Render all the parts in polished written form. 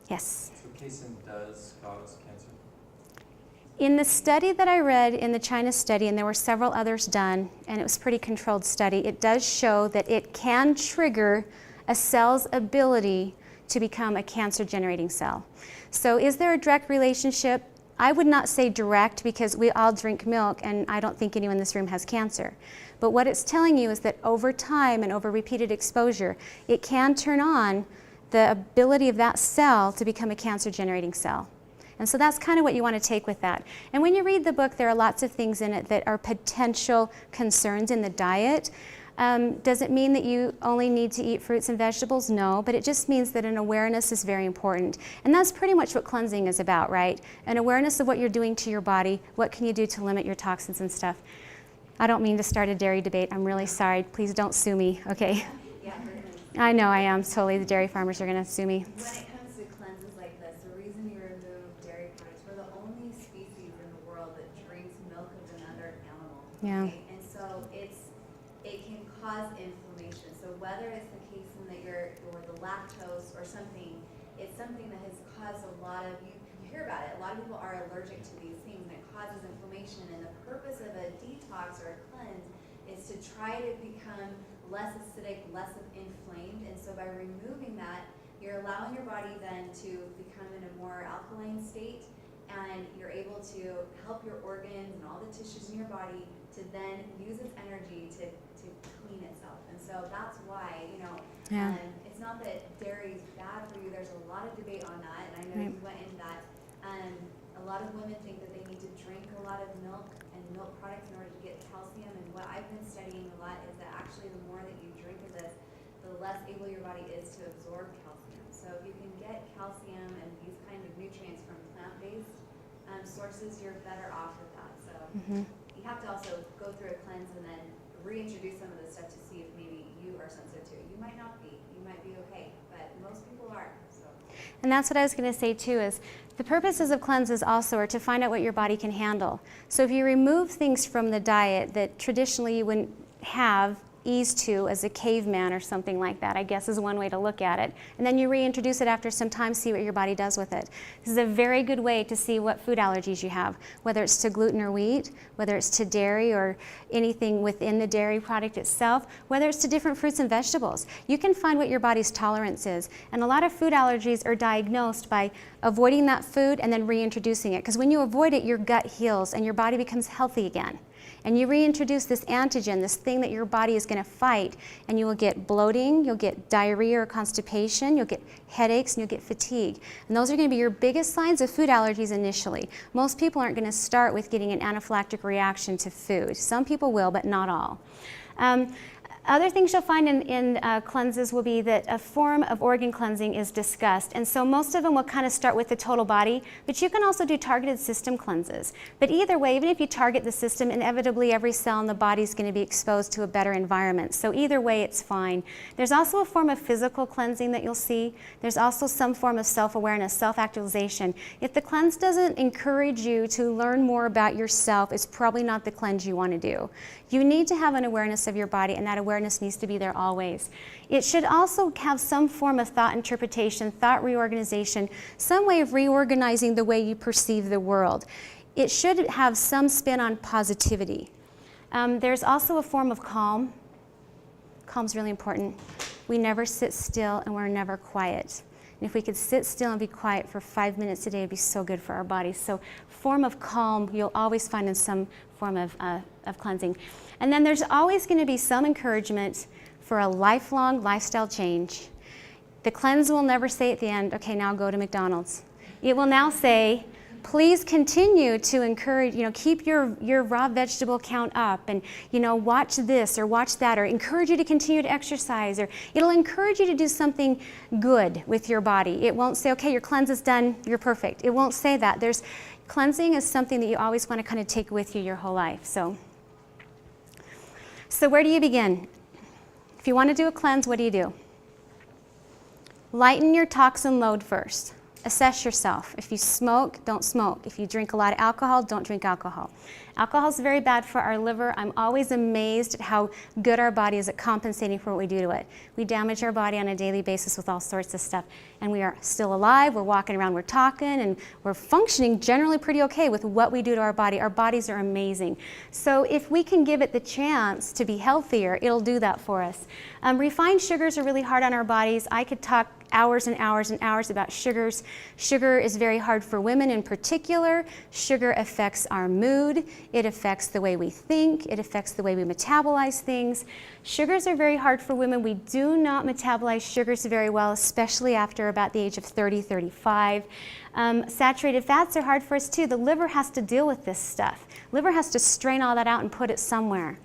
Yes. So casein does cause cancer? In the study that I read, in the China study, and there were several others done, and it was a pretty controlled study, it does show that it can trigger a cell's ability to become a cancer-generating cell. So is there a direct relationship? I would not say direct, because we all drink milk, and I don't think anyone in this room has cancer. But what it's telling you is that over time and over repeated exposure, it can turn on the ability of that cell to become a cancer-generating cell. And so that's kind of what you want to take with that. And when you read the book, there are lots of things in it that are potential concerns in the diet. Does it mean that you only need to eat fruits and vegetables? No, but it just means that an awareness is very important. And that's pretty much what cleansing is about, right? An awareness of what you're doing to your body. What can you do to limit your toxins and stuff? I don't mean to start a dairy debate. I'm really sorry. Please don't sue me, okay? Yeah, I know I am. Totally, the dairy farmers are going to sue me. when it comes to cleanses like this, the reason you remove dairy products, we're the only species in the world that drinks milk of another animal. Yeah. Okay? And so it can cause inflammation. So whether it's the casein that or the lactose or something, it's something that has caused a lot of, you hear about it, a lot of people are allergic to these things and it causes inflammation. And the purpose of a detox or a cleanse is to try to become less acidic, less inflamed. And so by removing that, you're allowing your body then to become in a more alkaline state, and you're able to help your organs and all the tissues in your body to then use its energy to clean itself. And so that's why, Yeah. it's not that dairy is bad for you. There's a lot of debate on that, and I know Right. you went into that. A lot of women think that they need to drink a lot of milk and milk products in order to get calcium, and what I've been studying a lot is that actually the more that you drink of this, the less able your body is to absorb calcium. So if you can get calcium and these kind of nutrients from plant-based sources, you're better off with that. So you have to also go through a cleanse and then reintroduce some of this stuff to see if maybe you are sensitive to it. You might not be. You might be okay, but most people are. So. And that's what I was going to say too, is the purposes of cleanses also are to find out what your body can handle. So if you remove things from the diet that traditionally you wouldn't have ease to as a caveman or something like that, I guess is one way to look at it. And then you reintroduce it after some time, see what your body does with it. This is a very good way to see what food allergies you have, whether it's to gluten or wheat, whether it's to dairy or anything within the dairy product itself, whether it's to different fruits and vegetables. You can find what your body's tolerance is. And a lot of food allergies are diagnosed by avoiding that food and then reintroducing it. Because when you avoid it, your gut heals and your body becomes healthy again. And you reintroduce this antigen, this thing that your body is going to fight, and you will get bloating, you'll get diarrhea or constipation, you'll get headaches, and you'll get fatigue. And those are going to be your biggest signs of food allergies initially. Most people aren't going to start with getting an anaphylactic reaction to food. Some people will, but not all. Other things you'll find in cleanses will be that a form of organ cleansing is discussed. And so most of them will kind of start with the total body, but you can also do targeted system cleanses. But either way, even if you target the system, inevitably every cell in the body is going to be exposed to a better environment. So either way, it's fine. There's also a form of physical cleansing that you'll see. There's also some form of self-awareness, self-actualization. If the cleanse doesn't encourage you to learn more about yourself, it's probably not the cleanse you want to do. You need to have an awareness of your body, and that awareness needs to be there always. It should also have some form of thought interpretation, thought reorganization, some way of reorganizing the way you perceive the world. It should have some spin on positivity. There's also a form of calm. Calm's really important. We never sit still and we're never quiet. And if we could sit still and be quiet for 5 minutes a day, it'd be so good for our bodies. So form of calm you'll always find in some form of cleansing. And then there's always going to be some encouragement for a lifelong lifestyle change. The cleanse will never say at the end, okay, now go to McDonald's. It will now say, please continue to encourage, keep your raw vegetable count up, and, watch this or watch that, or encourage you to continue to exercise, or it'll encourage you to do something good with your body. It won't say, okay, your cleanse is done, you're perfect. It won't say that. Cleansing is something that you always want to kind of take with you your whole life. So where do you begin? If you want to do a cleanse, what do? Lighten your toxin load first. Assess yourself. If you smoke, don't smoke. If you drink a lot of alcohol, don't drink alcohol. Alcohol is very bad for our liver. I'm always amazed at how good our body is at compensating for what we do to it. We damage our body on a daily basis with all sorts of stuff, and we are still alive. We're walking around, we're talking, and we're functioning generally pretty okay with what we do to our body. Our bodies are amazing. So if we can give it the chance to be healthier, it'll do that for us. Refined sugars are really hard on our bodies. I could talk hours and hours and hours about sugars. Sugar is very hard for women in particular. Sugar affects our mood. It affects the way we think. It affects the way we metabolize things. Sugars are very hard for women. We do not metabolize sugars very well, especially after about the age of 30, 35. Saturated fats are hard for us too. The liver has to deal with this stuff. Liver has to strain all that out and put it somewhere.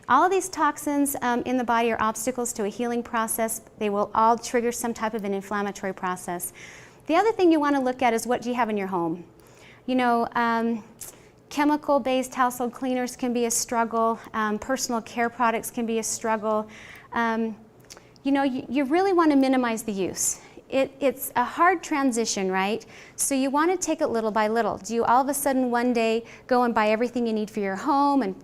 All of these toxins in the body are obstacles to a healing process. They will all trigger some type of an inflammatory process. The other thing you want to look at is what do you have in your home? You know, chemical-based household cleaners can be a struggle. Personal care products can be a struggle. You know, you really want to minimize the use. It's a hard transition, right? So you want to take it little by little. Do you all of a sudden one day go and buy everything you need for your home and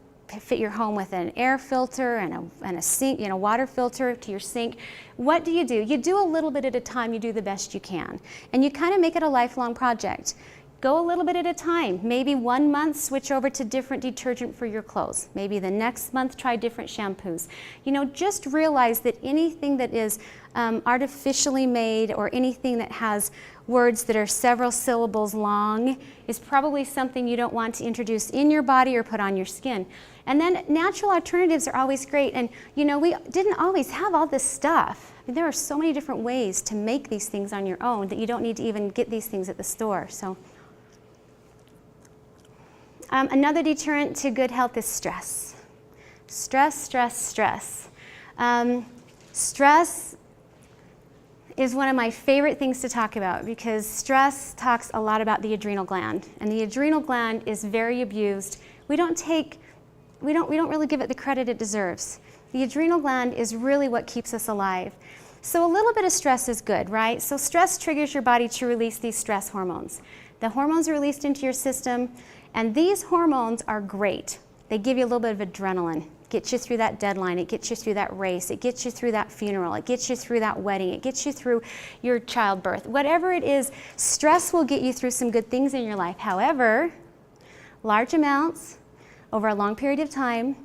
fit your home with an air filter and a sink, you know, water filter to your sink? What do? You do a little bit at a time. You do the best you can. And you kind of make it a lifelong project. Go a little bit at a time. Maybe 1 month switch over to different detergent for your clothes. Maybe the next month try different shampoos. You know, just realize that anything that is artificially made or anything that has words that are several syllables long is probably something you don't want to introduce in your body or put on your skin. And then natural alternatives are always great. And you know, we didn't always have all this stuff. I mean, there are so many different ways to make these things on your own that you don't need to even get these things at the store. So. Another deterrent to good health is stress. Stress, stress, stress. Stress is one of my favorite things to talk about because stress talks a lot about the adrenal gland, and the adrenal gland is very abused. We don't really give it the credit it deserves. The adrenal gland is really what keeps us alive. So a little bit of stress is good, right? So stress triggers your body to release these stress hormones. The hormones are released into your system, and these hormones are great. They give you a little bit of adrenaline. It gets you through that deadline. It gets you through that race. It gets you through that funeral. It gets you through that wedding. It gets you through your childbirth. Whatever it is, stress will get you through some good things in your life. However, large amounts over a long period of time,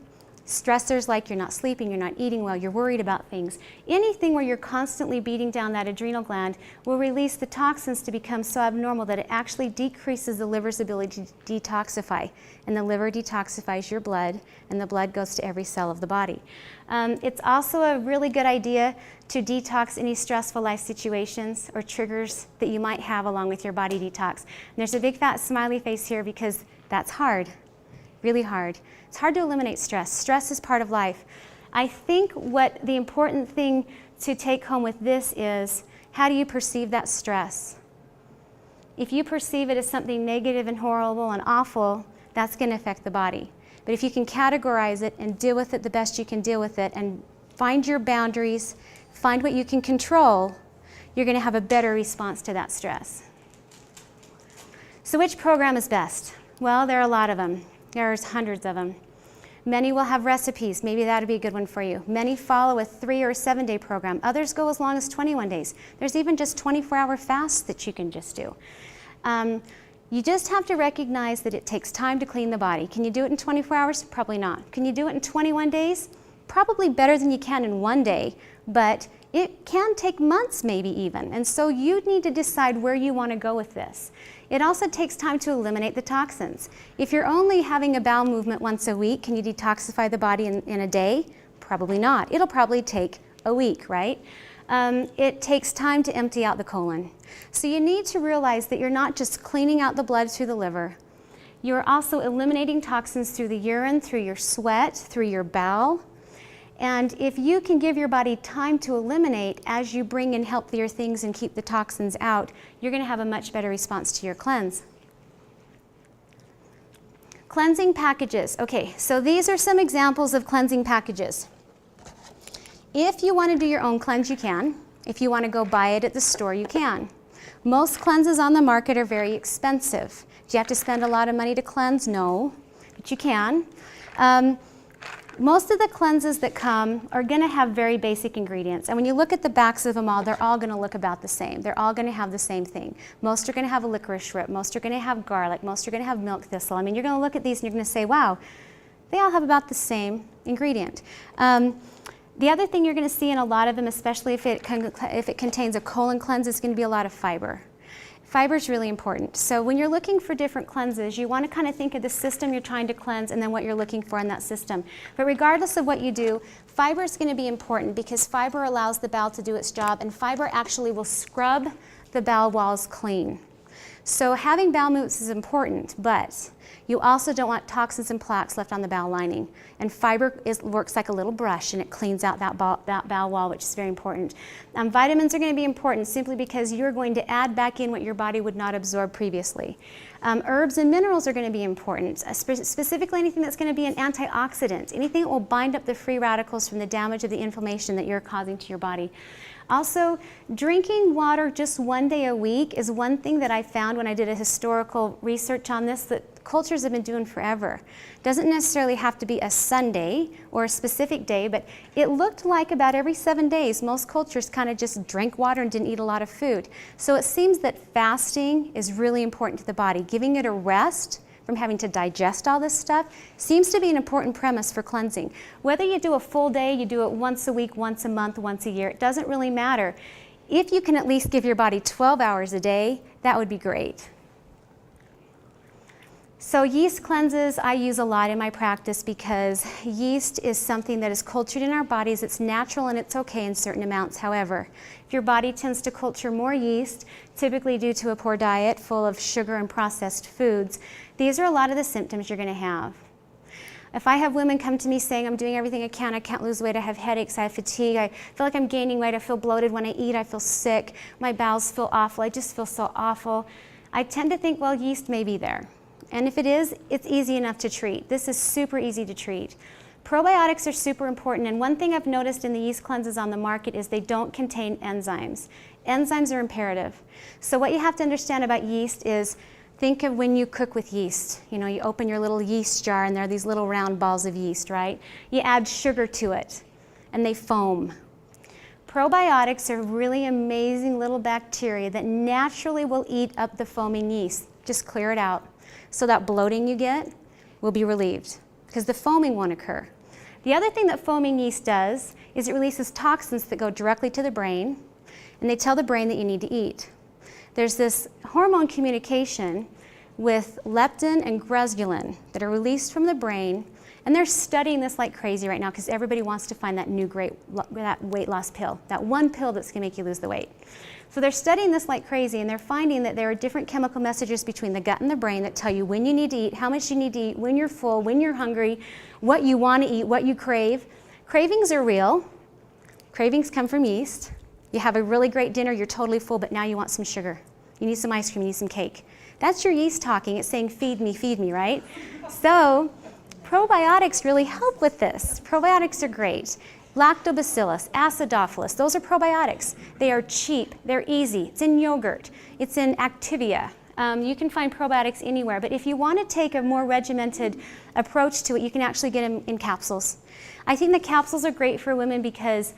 stressors like you're not sleeping, you're not eating well, you're worried about things. Anything where you're constantly beating down that adrenal gland will release the toxins to become so abnormal that it actually decreases the liver's ability to detoxify. And the liver detoxifies your blood, and the blood goes to every cell of the body. It's also a really good idea to detox any stressful life situations or triggers that you might have along with your body detox. And there's a big fat smiley face here because that's hard, really hard. It's hard to eliminate stress. Stress is part of life. I think what the important thing to take home with this is, how do you perceive that stress? If you perceive it as something negative and horrible and awful, that's going to affect the body. But if you can categorize it and deal with it the best you can deal with it and find your boundaries, find what you can control, you're going to have a better response to that stress. So which program is best? Well, there are a lot of them. There's hundreds of them. Many will have recipes. Maybe that would be a good one for you. Many follow a 3 or 7 day program. Others go as long as 21 days. There's even just 24-hour fasts that you can just do. You just have to recognize that it takes time to clean the body. Can you do it in 24 hours? Probably not. Can you do it in 21 days? Probably better than you can in 1 day, but it can take months maybe even. And so you need to decide where you want to go with this. It also takes time to eliminate the toxins. If you're only having a bowel movement once a week, can you detoxify the body in a day? Probably not. It'll probably take a week, right? It takes time to empty out the colon. So you need to realize that you're not just cleaning out the blood through the liver. You're also eliminating toxins through the urine, through your sweat, through your bowel. And if you can give your body time to eliminate as you bring in healthier things and keep the toxins out, you're going to have a much better response to your cleanse. Cleansing packages. Okay, so these are some examples of cleansing packages. If you want to do your own cleanse, you can. If you want to go buy it at the store, you can. Most cleanses on the market are very expensive. Do you have to spend a lot of money to cleanse? No. but you can. Most of the cleanses that come are going to have very basic ingredients. And when you look at the backs of them all, they're all going to look about the same. They're all going to have the same thing. Most are going to have a licorice root. Most are going to have garlic. Most are going to have milk thistle. I mean, you're going to look at these and you're going to say, wow, they all have about the same ingredient. The other thing you're going to see in a lot of them, especially if it contains a colon cleanse, is going to be a lot of fiber. Fiber is really important. So when you're looking for different cleanses, you want to kind of think of the system you're trying to cleanse and then what you're looking for in that system. But regardless of what you do, fiber is going to be important because fiber allows the bowel to do its job, and fiber actually will scrub the bowel walls clean. So having bowel movements is important, but you also don't want toxins and plaques left on the bowel lining. And fiber works like a little brush, and it cleans out that bowel wall, which is very important. Vitamins are going to be important simply because you're going to add back in what your body would not absorb previously. Herbs and minerals are going to be important, specifically anything that's going to be an antioxidant, anything that will bind up the free radicals from the damage of the inflammation that you're causing to your body. Also, drinking water just one day a week is one thing that I found when I did a historical research on this that cultures have been doing forever. Doesn't necessarily have to be a Sunday or a specific day, but it looked like about every 7 days most cultures kind of just drank water and didn't eat a lot of food. So it seems that fasting is really important to the body. Giving it a rest from having to digest all this stuff seems to be an important premise for cleansing. Whether you do a full day, you do it once a week, once a month, once a year, it doesn't really matter. If you can at least give your body 12 hours a day, that would be great. So yeast cleanses I use a lot in my practice because yeast is something that is cultured in our bodies. It's natural and it's okay in certain amounts. However, if your body tends to culture more yeast, typically due to a poor diet full of sugar and processed foods, these are a lot of the symptoms you're going to have. If I have women come to me saying, I'm doing everything I can't lose weight, I have headaches, I have fatigue, I feel like I'm gaining weight, I feel bloated when I eat, I feel sick, my bowels feel awful, I just feel so awful, I tend to think, well, yeast may be there. And if it is, it's easy enough to treat. This is super easy to treat. Probiotics are super important, and one thing I've noticed in the yeast cleanses on the market is they don't contain enzymes. Enzymes are imperative. So what you have to understand about yeast is, think of when you cook with yeast. You know, you open your little yeast jar and there are these little round balls of yeast, right? You add sugar to it and they foam. Probiotics are really amazing little bacteria that naturally will eat up the foaming yeast. Just clear it out. So that bloating you get will be relieved because the foaming won't occur. The other thing that foaming yeast does is it releases toxins that go directly to the brain, and they tell the brain that you need to eat. There's this hormone communication with leptin and ghrelin that are released from the brain, and they're studying this like crazy right now because everybody wants to find that new that weight loss pill, that one pill that's going to make you lose the weight. So they're studying this like crazy, and they're finding that there are different chemical messages between the gut and the brain that tell you when you need to eat, how much you need to eat, when you're full, when you're hungry, what you want to eat, what you crave. Cravings are real. Cravings come from yeast. You have a really great dinner, you're totally full, but now you want some sugar. You need some ice cream, you need some cake. That's your yeast talking. It's saying, feed me, right? So probiotics really help with this. Probiotics are great. Lactobacillus, acidophilus, those are probiotics. They are cheap, they're easy. It's in yogurt, it's in Activia. You can find probiotics anywhere, but if you want to take a more regimented approach to it, you can actually get them in capsules. I think the capsules are great for women because,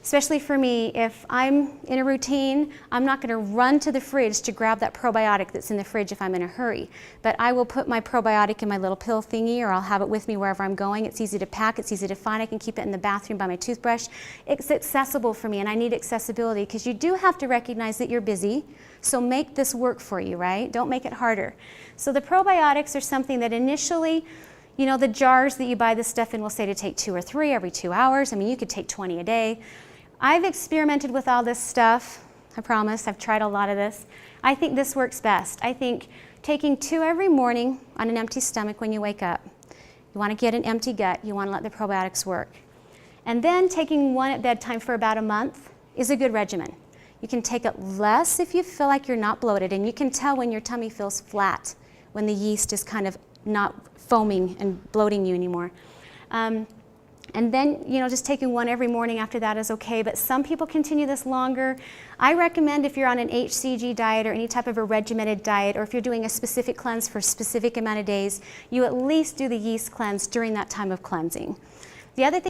especially for me, if I'm in a routine, I'm not going to run to the fridge to grab that probiotic that's in the fridge if I'm in a hurry. But I will put my probiotic in my little pill thingy, or I'll have it with me wherever I'm going. It's easy to pack, it's easy to find. I can keep it in the bathroom by my toothbrush. It's accessible for me, and I need accessibility because you do have to recognize that you're busy. So make this work for you, right? Don't make it harder. So the probiotics are something that initially, you know, the jars that you buy this stuff in will say to take 2 or 3 every 2 hours. I mean, you could take 20 a day. I've experimented with all this stuff, I promise. I've tried a lot of this. I think this works best. I think taking 2 every morning on an empty stomach when you wake up. You want to get an empty gut. You want to let the probiotics work. And then taking 1 at bedtime for about a month is a good regimen. You can take it less if you feel like you're not bloated, and you can tell when your tummy feels flat, when the yeast is kind of not foaming and bloating you anymore. And then, just taking one every morning after that is okay, but some people continue this longer. I recommend if you're on an HCG diet or any type of a regimented diet, or if you're doing a specific cleanse for a specific amount of days, you at least do the yeast cleanse during that time of cleansing. The other thing